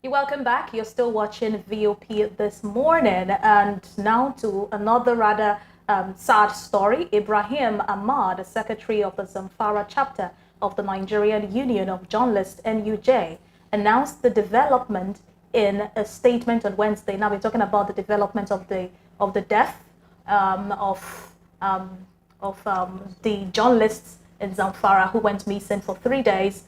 You're welcome back. You're still watching VOP this morning, and now to another rather sad story. Ibrahim Ahmad, the secretary of the Zamfara chapter of the Nigerian Union of Journalists (NUJ), announced the development in a statement on Wednesday. Now we're talking about the development of the death um, of um, the journalists in Zamfara who went missing for 3 days.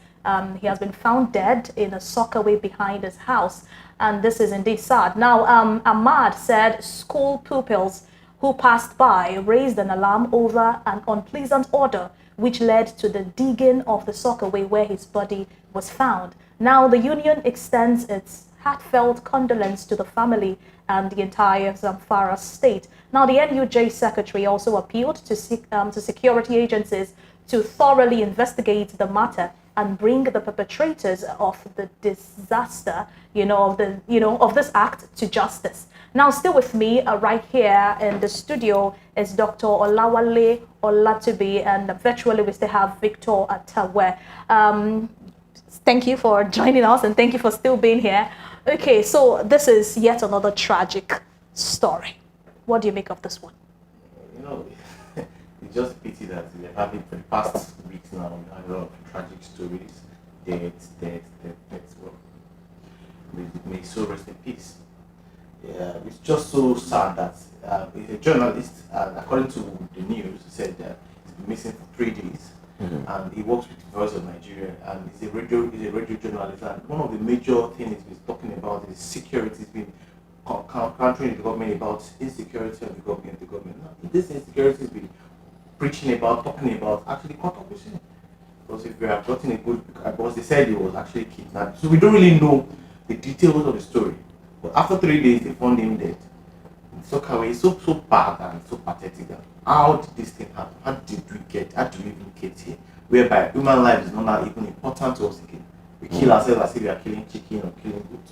He has been found dead in a Soakaway behind his house, and this is indeed sad. Now, Ahmad said school pupils who passed by raised an alarm over an unpleasant odor, which led to the digging of the Soakaway where his body was found. Now, the union extends its heartfelt condolence to the family and the entire Zamfara state. Now, the NUJ secretary also appealed to security agencies to thoroughly investigate the matter and bring the perpetrators of the disaster, of this act to justice. Now, still with me right here in the studio is Dr. Olawale Olatubi, and virtually we still have Victor Atawe. Thank you for joining us, and thank you for still being here. Okay, so this is yet another tragic story. What do you make of this one? You know, it's just a pity that we're having for the past weeks now, we have a lot of tragic stories, death. Well, may so rest in peace. Yeah, it's just so sad that a journalist, according to the news, said that he's been missing for 3 days, and he works with the Voice of Nigeria, and he's a radio journalist, and one of the major things he's talking about is security. He's been countering the government about insecurity of the government. Now, this insecurity has been preaching about, talking about, actually caught up with him. Because if we have gotten a good, because they said he was actually kidnapped, so we don't really know the details of the story. But after 3 days, they found him dead. Soakaway is so bad and so pathetic. That how did this thing happen? How do we even get here? Whereby human life is not now even important to us again. We kill ourselves as if we are killing chicken or killing goat.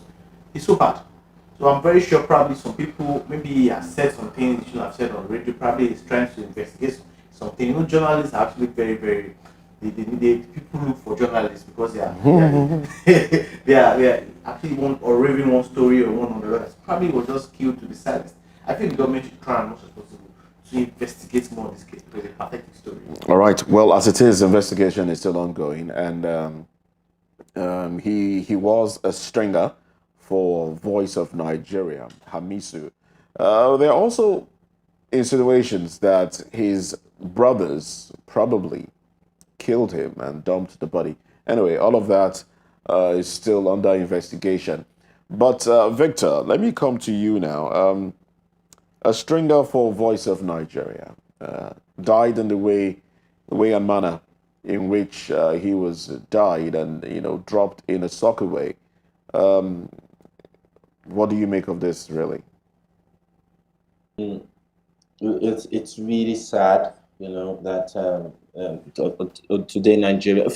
It's so bad. So I'm very sure probably some people maybe he has said some things he shouldn't have said on radio. Probably he's trying to investigate something. You know, journalists are actually very people look for journalists because they are actually one or raving one story or one on the other. Probably was just killed to be silenced. I think the government should try as much as possible to investigate more of this case because it's a pathetic story. All right. Well, as it is, investigation is still ongoing, and he was a stringer for Voice of Nigeria, Hamisu. There are also insinuations that his brothers probably killed him and dumped the body. Anyway, all of that is still under investigation. But Victor, let me come to you now. A stringer for Voice of Nigeria died in the way and manner in which he was died and dropped in a Soakaway. What do you make of this, really? It's really sad, that today Nigeria.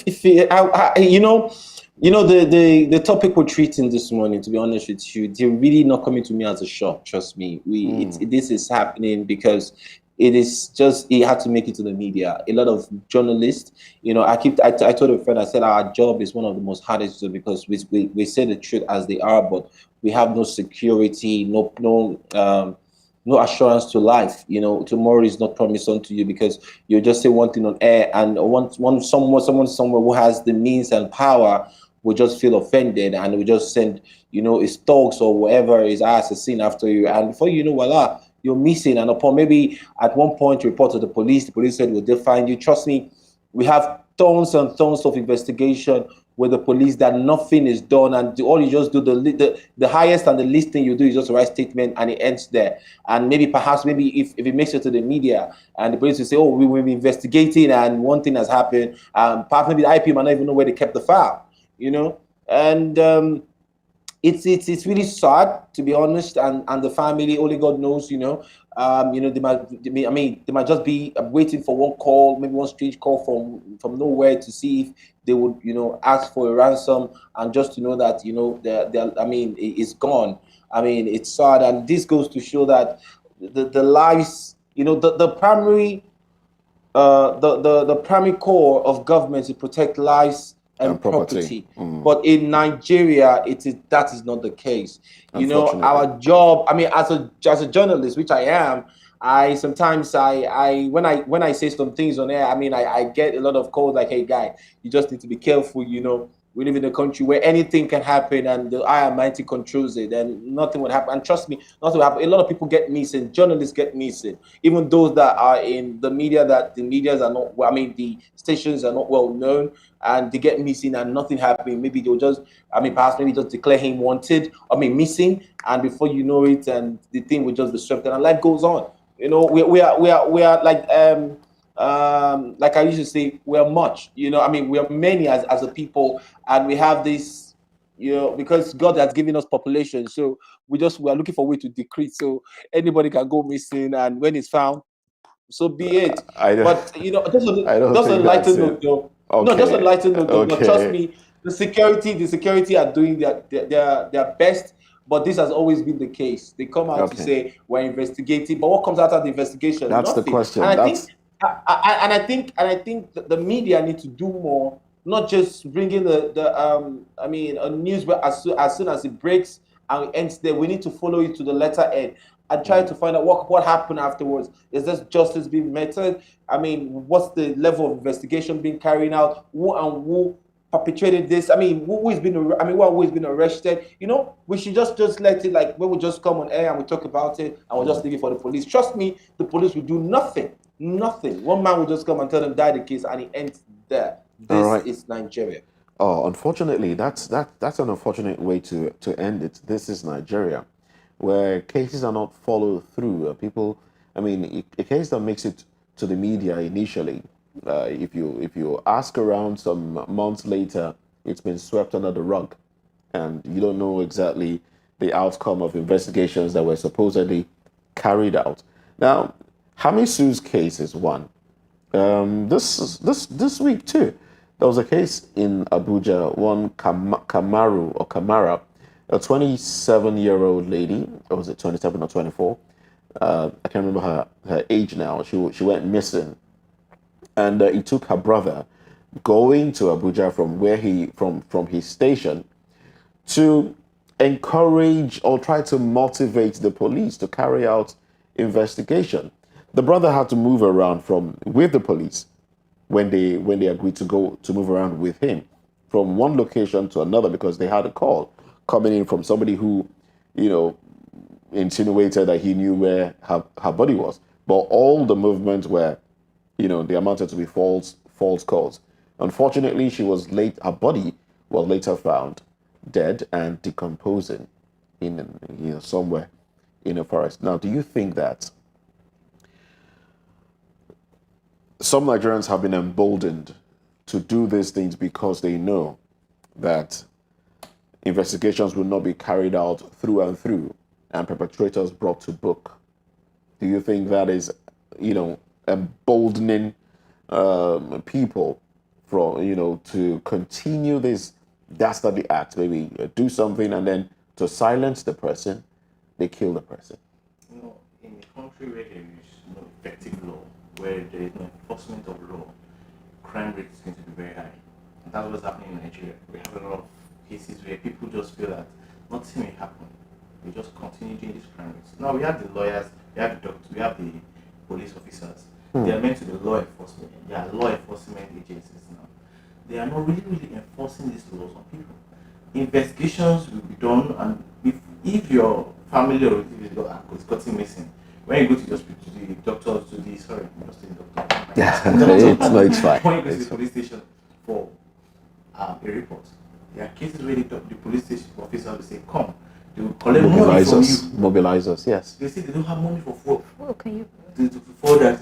The topic we're treating this morning. To be honest with you, they're really not coming to me as a shock. Trust me, this is happening because it had to make it to the media. A lot of journalists, I told a friend, I said our job is one of the most hardest to do because we say the truth as they are, but we have no security, no assurance to life. Tomorrow is not promised unto you because you just say one thing on air, and someone somewhere who has the means and power will just feel offended and will just send, his thugs or whatever his assassin after you, and before you know, voila, you're missing. And upon maybe at one point report to the police said, well, they'll find you. Trust me, we have tons and tons of investigation with the police that nothing is done, and all you just do, the highest and the least thing you do is just write statement and it ends there. And perhaps if it makes it to the media and the police will say, oh, we will be investigating and one thing has happened, perhaps maybe the IP might not even know where they kept the file, and it's really sad, to be honest, and the family, only God knows, they might just be waiting for one call, maybe one strange call from nowhere to see if they would, ask for a ransom, and just to know that, it's gone. It's sad, and this goes to show that the lives, the primary the primary core of government is to protect lives and property. property. But in Nigeria, that is not the case. You know, Unfortunately. our job. I mean, as a journalist, which I am, I sometimes when I say some things on air, I mean, I get a lot of calls like, "Hey, guy, you just need to be careful." You know, we live in a country where anything can happen, and the Almighty controls it, and nothing would happen. And trust me, nothing will happen. A lot of people get missing. Journalists get missing. Even those that are in the media, that the medias are not. Well, I mean, the stations are not well known, and they get missing, and nothing happening. Maybe they'll just, I mean, perhaps maybe just declare him wanted. I mean, missing, and before you know it, and the thing will just be swept, and life goes on. You know, we are like I used to say, we're much, you know, I mean, we're many as a people, and we have this, you know, because God has given us population, so we are looking for a way to decrease, so anybody can go missing, and when it's found, so be it. I don't, But you know, just I don't a think that's lighter it. note, though. No, just a Okay. lighter note, though. But trust Okay. me, the security are doing their best. But this has always been the case. They come out to Okay. say we're investigating, but what comes out of the investigation? That's the Nothing. question. And I That's think, and I think that the media need to do more, not just bringing I mean, a news where as soon as it breaks and it ends there, we need to follow it to the letter end and try to find out what happened afterwards. Is this justice being meted? I mean, what's the level of investigation being carried out? Who perpetrated this? I mean, who has been? I mean, who has been arrested? You know, we should just let it, like, when we just come on air and we talk about it and we'll just leave it for the police. Trust me, the police will do nothing. Nothing. One man will just come and tell them die the case, and it ends there. all This right. is Nigeria. Oh, unfortunately, that's an unfortunate way to end it. This is Nigeria, where cases are not followed through. People, I mean, a case that makes it to the media initially, if you ask around some months later, it's been swept under the rug, and you don't know exactly the outcome of investigations that were supposedly carried out. Now, Hamisu's case is one. This week too, there was a case in Abuja. One Kamaru or Kamara, a 27-year-old lady, or was it 27 or 24? I can't remember her age now. She went missing, and it took her brother going to Abuja from where from his station to encourage or try to motivate the police to carry out investigation. The brother had to move around from with the police when they agreed to go to move around with him from one location to another because they had a call coming in from somebody who, you know, insinuated that he knew where her body was. But all the movements were, you know, they amounted to be false calls. Unfortunately, she was late. Her body was later found dead and decomposing in, you know, somewhere in a forest. Now, do you think that some Nigerians have been emboldened to do these things because they know that investigations will not be carried out through and through and perpetrators brought to book? Do you think that is, you know, emboldening people from, you know, to continue this dastardly act, maybe do something and then to silence the person, they kill the person? You know, in a country where there is no effective law, where there is no enforcement of law, crime rate is going to be very high. And that's what's happening in Nigeria. We have a lot of cases where people just feel that nothing will happen. They just continue doing these crime rates. Now we have the lawyers, we have the doctors, we have the police officers. They are meant to be law enforcement. They are law enforcement agencies now. They are not really enforcing these laws on people. Investigations will be done, and if your family or relative is gotten missing, when you go to the hospital, to the doctors, to the sorry, not to the doctor. Yeah, it's fine. When you go to the police station for a report, there are cases where the police station officer will say, "Come," they will collect money from you. Mobilize us, yes. They say they don't have money for Well, can you? for that.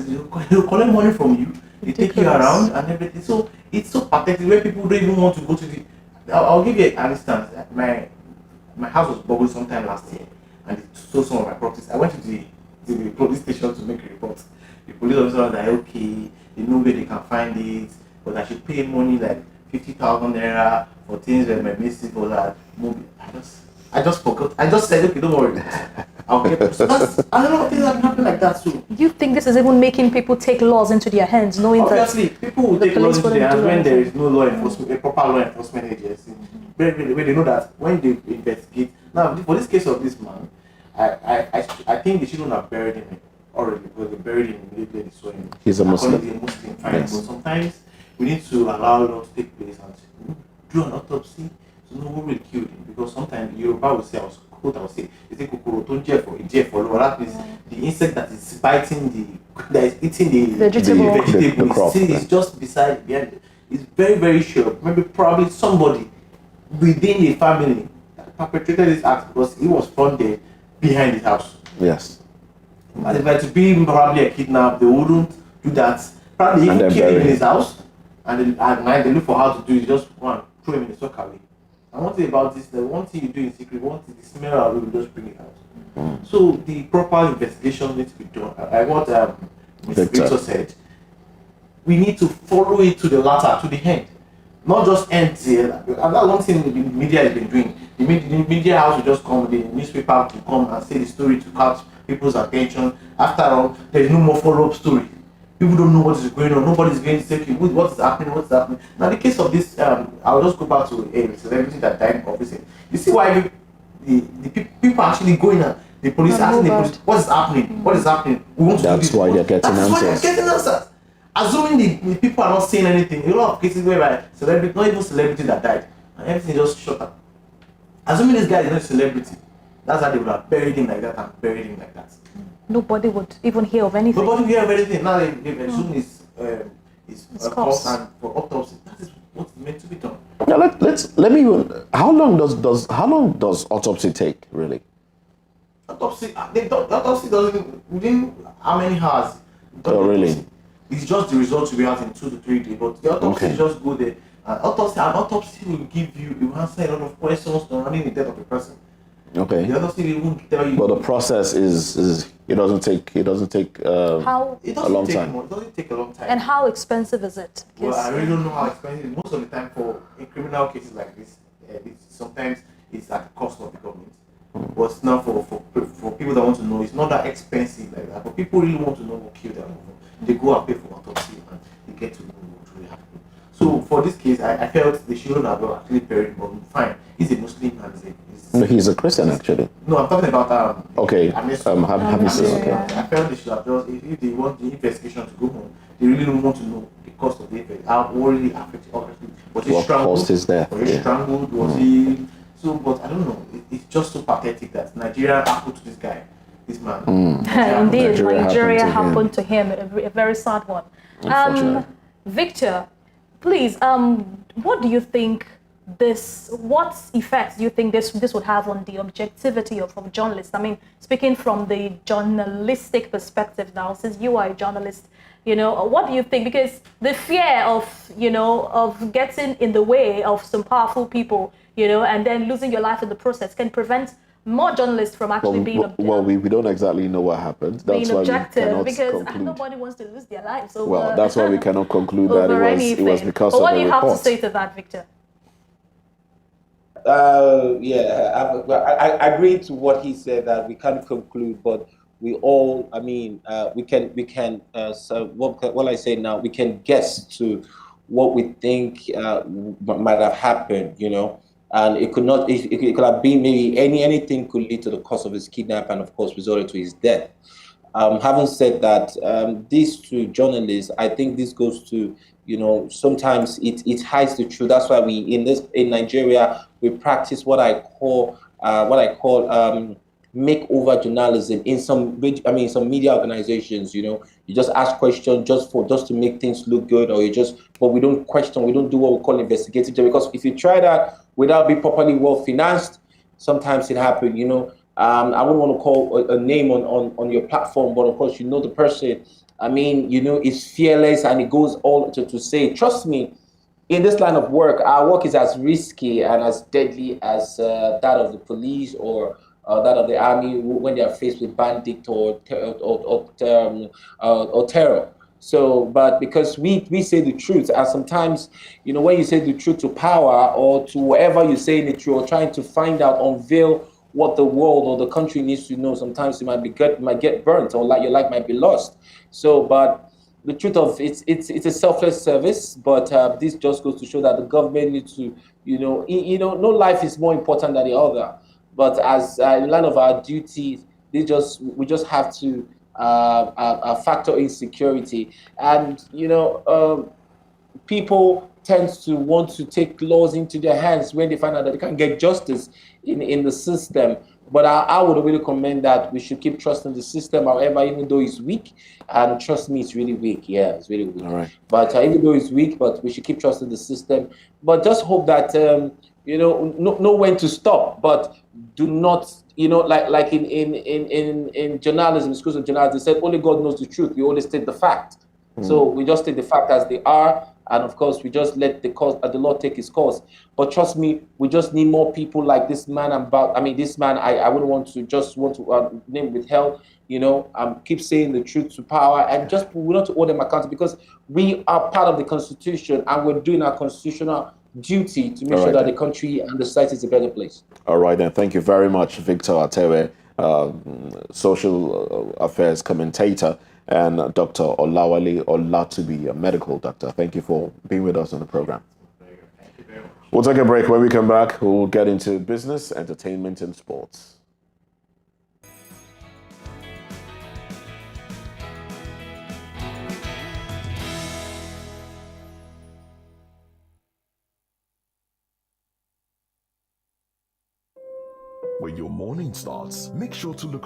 They'll collect money from you. They take you Ridiculous. around and everything. So it's so pathetic where people don't even want to go to the. I'll give you an instance. My house was bubbled sometime last year, and they stole some of my properties. I went to the police station to make a report. The police officer was like, okay, they know where they can find it, but I should pay money like 50,000 naira for things that my missing for that movie. I just forgot. I just said, okay, don't worry. I'll get. So that's a lot of things that happen like that too. You think this is even making people take laws into their hands, knowing Obviously, that people will the take laws police into their wouldn't hands do when there anything? is no law enforcement, a proper law enforcement agency. When they know that when they investigate. Now, for this case of this man, I think they shouldn't have buried him already because they buried him immediately they saw him. He's a Muslim. According to the Muslim, fine. Yes. But sometimes we need to allow law to take place and do an autopsy to know who really killed him. Because sometimes Yoruba will say, I will say, is it kokoro to for law? That means the insect that is biting that is eating the Vegetable. The crop, is just behind it. It's very, very sure. Maybe probably somebody within the family that perpetrated this act because he was found there behind his house. Yes. And if it to be probably a kidnap, they wouldn't do that. Probably And even then kill him bury in his him. house, and then at night they look for how to do it. Just one, throw him in the Soakaway. And one thing about this, the one thing you do in secret, one thing the smell of it will just bring it out. So the proper investigation needs to be done. I what Mr. Victor said. We need to follow it to the latter, to the end. Not just end there. And that's one thing the media has been doing. The media house will just come, the newspaper to come and say the story to catch people's attention. After all, there is no more follow-up story. People don't know what is going on. Nobody's going to say, okay, what is happening, what's happening. Now, the case of this, I'll just go back to a celebrity that died of recent. You see why the people actually going and the police asking the police, what is happening? What is happening? We want to do That's this. why they're getting That's why answers. they're getting answers. Assuming the people are not saying anything, a lot of cases whereby celebrity, not even celebrity that died, and everything just shut up. Assuming this guy is not a celebrity, that's how they would have buried him like that and buried him like that. Nobody would even hear of anything. Nobody will hear of anything. Now they assume his corpse. corpse and for autopsy. That is what's meant to be done. Now let me. How long does autopsy take really? Autopsy, autopsy doesn't within how many hours? Oh, really? It's just the results will be out in 2 to 3 days. But the autopsy Okay. just go there. Autopsy will give you, it will answer a lot of questions surrounding the death of the person. Okay. The autopsy will tell you. But the process is it doesn't take How It a doesn't long take time. It doesn't take a long time. and how expensive is it? Well, I Because, really don't know how expensive it is. Most of the time, in criminal cases like this, sometimes it's at the cost of the government. But now for people that want to know, it's not that expensive like that. But people really want to know what killed them. They go and pay for autopsy and they get to know what really happened. So for this case, I felt they shouldn't have actually buried him. But fine, he's a Muslim and No, he's a Christian actually. no, I'm talking about Okay. Hamisu. Hamisu. yeah. Okay. I felt they should have just, if they want the investigation to go on, they really don't want to know the cost of the effect. How really affected, obviously. Was he What strangled? caused his death? Was he Yeah. strangled? Was he? So, but I don't know. It's just so pathetic that Nigeria happened to this guy, this man. indeed, Nigeria Nigeria happened happened to him. A very sad one. Unfortunately. Victor, please, what do you think what effects do you think this would have on the objectivity of journalists? I mean, speaking from the journalistic perspective now, since you are a journalist, what do you think? Because the fear of, of getting in the way of some powerful people, and then losing your life in the process can prevent more journalists from actually being We don't exactly know what happened. That's being why objective, we cannot because conclude. nobody wants to lose their lives over. Well, that's why we cannot conclude that over it anything. was because but of what the do you have to report. say to that, Victor? I agree to what he said that we can't conclude, but we all, we can. So what I say now, we can guess to what we think might have happened, and it could not. It could have been maybe anything could lead to the cause of his kidnap, and of course resulted to his death. Having said that, these two journalists, I think this goes to, sometimes it hides the truth. That's why in Nigeria we practice what I call makeover journalism in some media organizations. You just ask questions just to make things look good, or but we don't question, we don't do what we call investigative, because if you try that without being properly well financed, sometimes it happens. I wouldn't want to call a name on your platform, but of course the person. Is fearless, and it goes all to say, trust me, in this line of work, our work is as risky and as deadly as that of the police or that of the army when they are faced with bandit or terror. So, but because we say the truth, and sometimes, when you say the truth to power or to whatever you say in the truth, or trying to find out, unveil what the world or the country needs to know. Sometimes you might get burnt, or like your life might be lost. So, but the truth of it's a selfless service, but this just goes to show that the government needs to, no life is more important than the other. But as in line of our duties, we just have to factor in security, and people tend to want to take laws into their hands when they find out that they can't get justice in the system. But I would really recommend that we should keep trusting the system, however, even though it's weak. And trust me, it's really weak. Yeah, it's really weak. All right. But even though it's weak, but we should keep trusting the system. But just hope that know when to stop, but do not, like in journalism, schools of journalism, they said only God knows the truth. We only state the fact. So we just take the fact as they are, and of course we just let the Lord take His course. But trust me, we just need more people like this man. This man. I wouldn't want to name with hell. Keep saying the truth to power, and just we want to hold them accountable, because we are part of the Constitution, and we're doing our constitutional duty to make sure that the country and the society is a better place. All right, then. Thank you very much, Victor Atewe, social affairs commentator, and Dr. Olawale Olatubi, a medical doctor. Thank you for being with us on the program. Thank you very much. We'll take a break. When we come back, we'll get into business, entertainment, and sports. When your morning starts, make sure to look